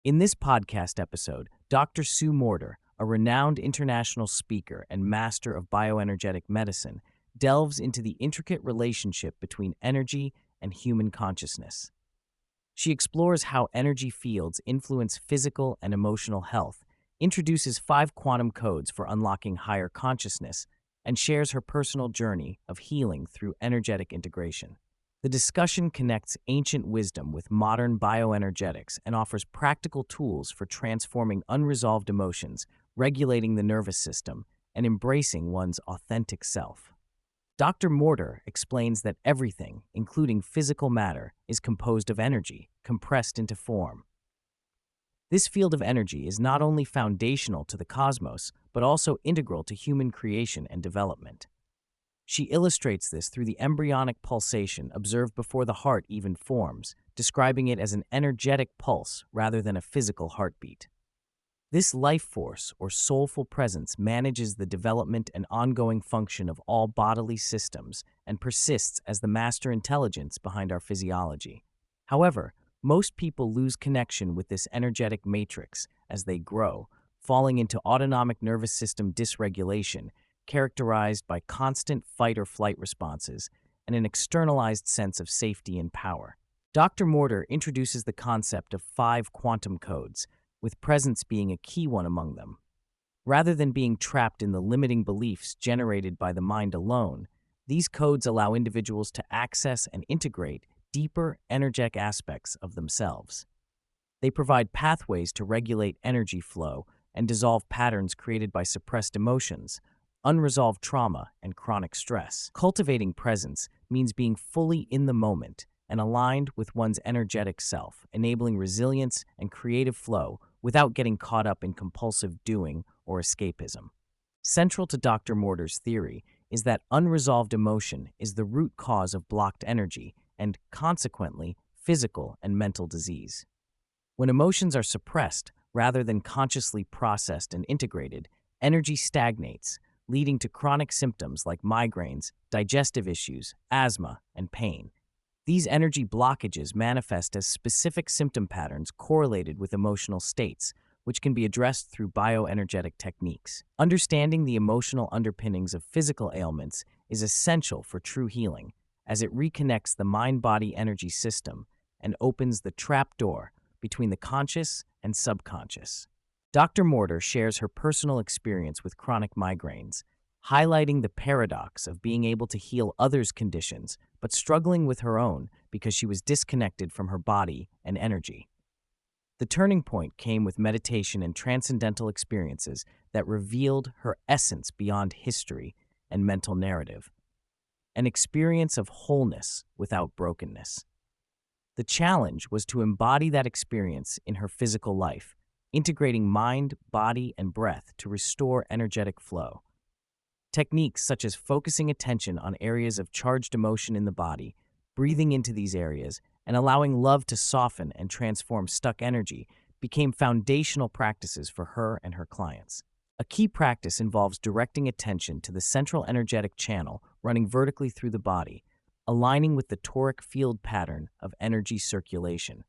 In this podcast episode, Dr. Sue Morter, a renowned international speaker and master of bioenergetic medicine, delves into the intricate relationship between energy and human consciousness. She explores how energy fields influence physical and emotional health, introduces 5 quantum codes for unlocking higher consciousness, and shares her personal journey of healing through energetic integration. The discussion connects ancient wisdom with modern bioenergetics and offers practical tools for transforming unresolved emotions, regulating the nervous system, and embracing one's authentic self. Dr. Morter explains that everything, including physical matter, is composed of energy, compressed into form. This field of energy is not only foundational to the cosmos, but also integral to human creation and development. She illustrates this through the embryonic pulsation observed before the heart even forms, describing it as an energetic pulse rather than a physical heartbeat. This life force or soulful presence manages the development and ongoing function of all bodily systems and persists as the master intelligence behind our physiology. However, most people lose connection with this energetic matrix as they grow, falling into autonomic nervous system dysregulation, characterized by constant fight-or-flight responses and an externalized sense of safety and power. Dr. Morter introduces the concept of 5 quantum codes, with presence being a key one among them. Rather than being trapped in the limiting beliefs generated by the mind alone, these codes allow individuals to access and integrate deeper, energetic aspects of themselves. They provide pathways to regulate energy flow and dissolve patterns created by suppressed emotions, unresolved trauma, and chronic stress. Cultivating presence means being fully in the moment and aligned with one's energetic self, enabling resilience and creative flow without getting caught up in compulsive doing or escapism. Central to Dr. Morter's theory is that unresolved emotion is the root cause of blocked energy and, consequently, physical and mental disease. When emotions are suppressed rather than consciously processed and integrated, energy stagnates, leading to chronic symptoms like migraines, digestive issues, asthma, and pain. These energy blockages manifest as specific symptom patterns correlated with emotional states, which can be addressed through bioenergetic techniques. Understanding the emotional underpinnings of physical ailments is essential for true healing, as it reconnects the mind-body energy system and opens the trapdoor between the conscious and subconscious. Dr. Morter shares her personal experience with chronic migraines, highlighting the paradox of being able to heal others' conditions but struggling with her own because she was disconnected from her body and energy. The turning point came with meditation and transcendental experiences that revealed her essence beyond history and mental narrative, an experience of wholeness without brokenness. The challenge was to embody that experience in her physical life, integrating mind, body, and breath to restore energetic flow. Techniques such as focusing attention on areas of charged emotion in the body, breathing into these areas, and allowing love to soften and transform stuck energy became foundational practices for her and her clients. A key practice involves directing attention to the central energetic channel running vertically through the body, aligning with the toric field pattern of energy circulation.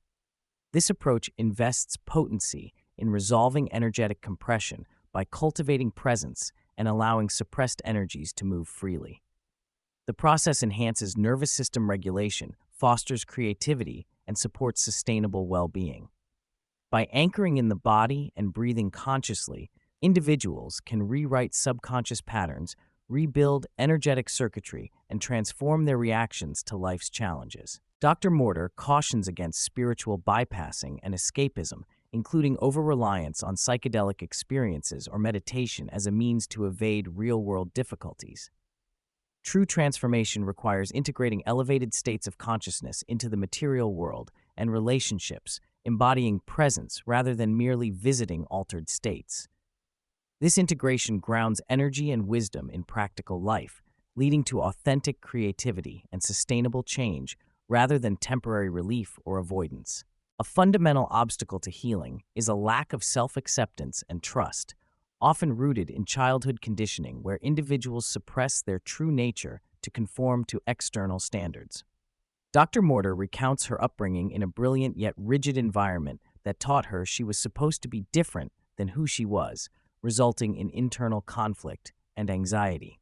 This approach invests potency in resolving energetic compression by cultivating presence and allowing suppressed energies to move freely. The process enhances nervous system regulation, fosters creativity, and supports sustainable well-being. By anchoring in the body and breathing consciously, individuals can rewrite subconscious patterns, rebuild energetic circuitry, and transform their reactions to life's challenges. Dr. Morter cautions against spiritual bypassing and escapism, including over-reliance on psychedelic experiences or meditation as a means to evade real-world difficulties. True transformation requires integrating elevated states of consciousness into the material world and relationships, embodying presence rather than merely visiting altered states. This integration grounds energy and wisdom in practical life, leading to authentic creativity and sustainable change rather than temporary relief or avoidance. A fundamental obstacle to healing is a lack of self-acceptance and trust, often rooted in childhood conditioning where individuals suppress their true nature to conform to external standards. Dr. Morter recounts her upbringing in a brilliant yet rigid environment that taught her she was supposed to be different than who she was, resulting in internal conflict and anxiety.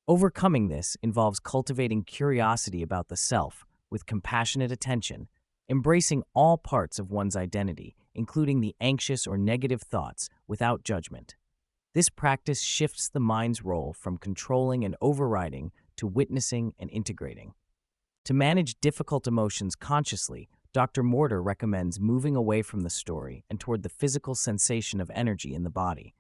Overcoming this involves cultivating curiosity about the self with compassionate attention, embracing all parts of one's identity, including the anxious or negative thoughts, without judgment. This practice shifts the mind's role from controlling and overriding to witnessing and integrating. To manage difficult emotions consciously, Dr. Morter recommends moving away from the story and toward the physical sensation of energy in the body.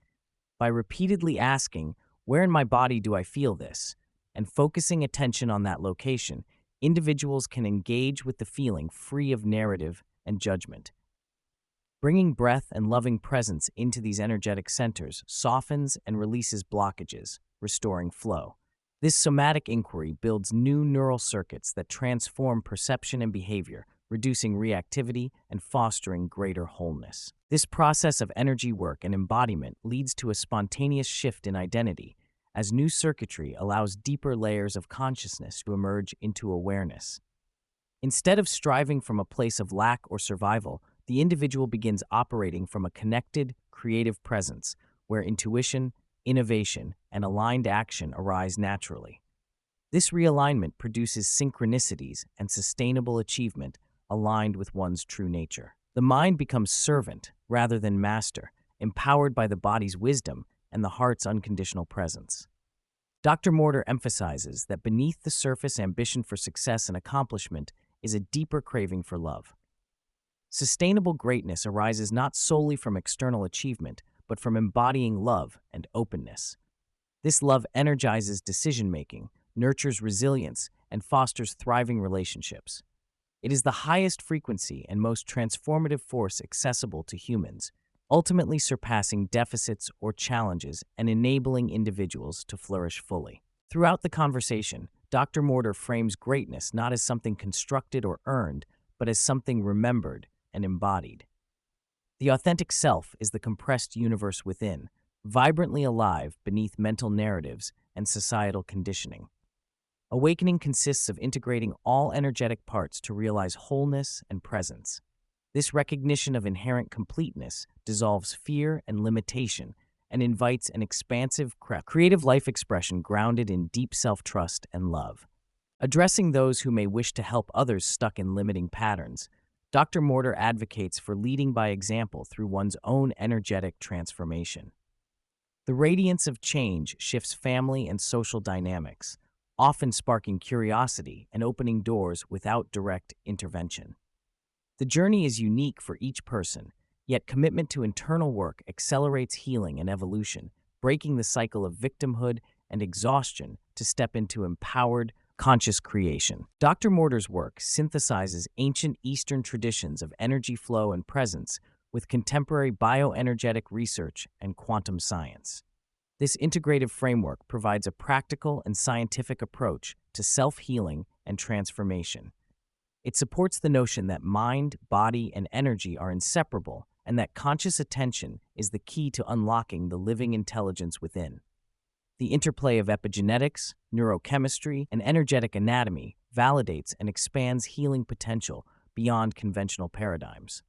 By repeatedly asking, "Where in my body do I feel this?" and focusing attention on that location, individuals can engage with the feeling free of narrative and judgment. Bringing breath and loving presence into these energetic centers softens and releases blockages, restoring flow. This somatic inquiry builds new neural circuits that transform perception and behavior, reducing reactivity and fostering greater wholeness. This process of energy work and embodiment leads to a spontaneous shift in identity, as new circuitry allows deeper layers of consciousness to emerge into awareness. Instead of striving from a place of lack or survival, the individual begins operating from a connected, creative presence where intuition, innovation, and aligned action arise naturally. This realignment produces synchronicities and sustainable achievement aligned with one's true nature. The mind becomes servant rather than master, empowered by the body's wisdom and the heart's unconditional presence. Dr. Morter emphasizes that beneath the surface ambition for success and accomplishment is a deeper craving for love. Sustainable greatness arises not solely from external achievement, but from embodying love and openness. This love energizes decision-making, nurtures resilience, and fosters thriving relationships. It is the highest frequency and most transformative force accessible to humans, ultimately surpassing deficits or challenges and enabling individuals to flourish fully. Throughout the conversation, Dr. Morter frames greatness not as something constructed or earned, but as something remembered and embodied. The authentic self is the compressed universe within, vibrantly alive beneath mental narratives and societal conditioning. Awakening consists of integrating all energetic parts to realize wholeness and presence. This recognition of inherent completeness dissolves fear and limitation and invites an expansive, creative life expression grounded in deep self-trust and love. Addressing those who may wish to help others stuck in limiting patterns, Dr. Morter advocates for leading by example through one's own energetic transformation. The radiance of change shifts family and social dynamics, often sparking curiosity and opening doors without direct intervention. The journey is unique for each person, yet commitment to internal work accelerates healing and evolution, breaking the cycle of victimhood and exhaustion to step into empowered, conscious creation. Dr. Morter's work synthesizes ancient Eastern traditions of energy flow and presence with contemporary bioenergetic research and quantum science. This integrative framework provides a practical and scientific approach to self-healing and transformation. It supports the notion that mind, body, and energy are inseparable and that conscious attention is the key to unlocking the living intelligence within. The interplay of epigenetics, neurochemistry, and energetic anatomy validates and expands healing potential beyond conventional paradigms.